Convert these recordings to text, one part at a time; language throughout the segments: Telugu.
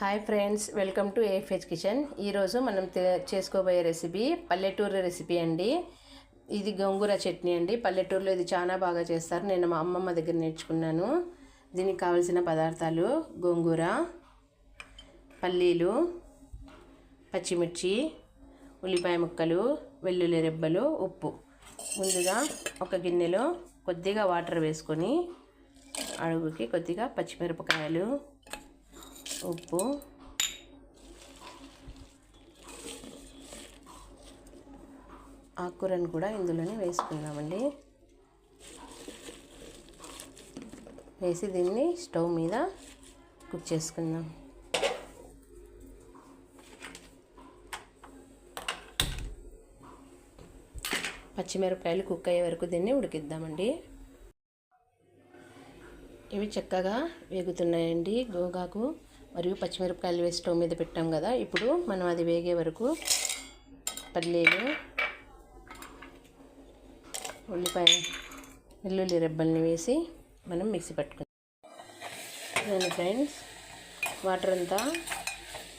Hi friends, welcome to AFH kitchen. ఈరోజు మనం చేసుకోబోయే రెసిపీ పల్లెటూరు రెసిపీ అండి. ఇది గోంగూర చట్నీ అండి. పల్లెటూరులో ఇది చాలా బాగా చేస్తారు. నేను మా అమ్మమ్మ దగ్గర నేర్చుకున్నాను. దీనికి కావలసిన పదార్థాలు: గోంగూర, పల్లీలు, పచ్చిమిర్చి, ఉల్లిపాయ ముక్కలు, వెల్లుల్లి రెబ్బలు, ఉప్పు. ముందుగా ఒక గిన్నెలో కొద్దిగా వాటర్ వేసుకొని అడుగుకి కొద్దిగా పచ్చిమిరపకాయలు, ఉప్పు, ఆకుకూరను కూడా ఇందులోనే వేసుకుందామండి. వేసి దీన్ని స్టవ్ మీద కుక్ చేసుకుందాం. పచ్చిమిరపకాయలు కుక్ అయ్యే వరకు దీన్ని ఉడికిద్దామండి. ఇవి చక్కగా వేగుతున్నాయండి. గోగాకు మరియు పచ్చిమిరపకాయలు వేసి స్టవ్ మీద పెట్టాం కదా. ఇప్పుడు మనం అది వేగే వరకు పల్లీలు, వెల్లుల్లి రెబ్బల్ని వేసి మనం మిక్సీ పట్టుకుందాం. ఫ్రెండ్స్, వాటర్ అంతా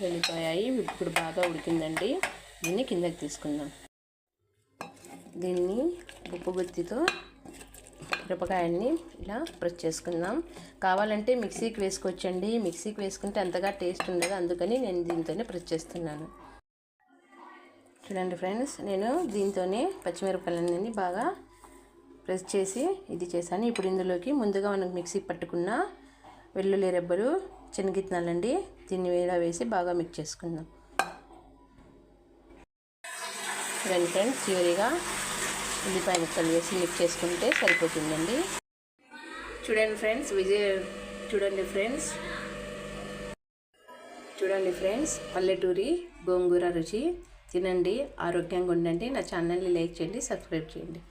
వెళ్ళిపోయాయి. ఇప్పుడు బాగా ఉడికిందండి. దీన్ని కిందకి తీసుకుందాం. దీన్ని ఉప్పు గుత్తితో మిరపకాయల్ని ఇలా ప్రెస్ చేసుకుందాం. కావాలంటే మిక్సీకి వేసుకోవచ్చండి. మిక్సీకి వేసుకుంటే అంతగా టేస్ట్ ఉండదు, అందుకని నేను దీంతోనే ప్రెస్ చేస్తున్నాను. చూడండి ఫ్రెండ్స్, నేను దీంతోనే పచ్చిమిరపకాయలన్నీ బాగా ప్రెస్ చేసి ఇది చేశాను. ఇప్పుడు ఇందులోకి ముందుగా మనం మిక్సీకి పట్టుకున్న వెల్లుల్లి రెబ్బలు, శనగిత్తనాలండి, దీన్ని వేలా వేసి బాగా మిక్స్ చేసుకుందాం. చూడండి ఫ్రెండ్స్, చివరిగా ఉల్లిపాయ ముక్కలు వేసి మిక్స్ చేసుకుంటే సరిపోతుందండి. చూడండి ఫ్రెండ్స్, పల్లెటూరి గోంగూర రుచి. తినండి, ఆరోగ్యంగా ఉండండి. నా ఛానల్ని లైక్ చేయండి, సబ్స్క్రైబ్ చేయండి.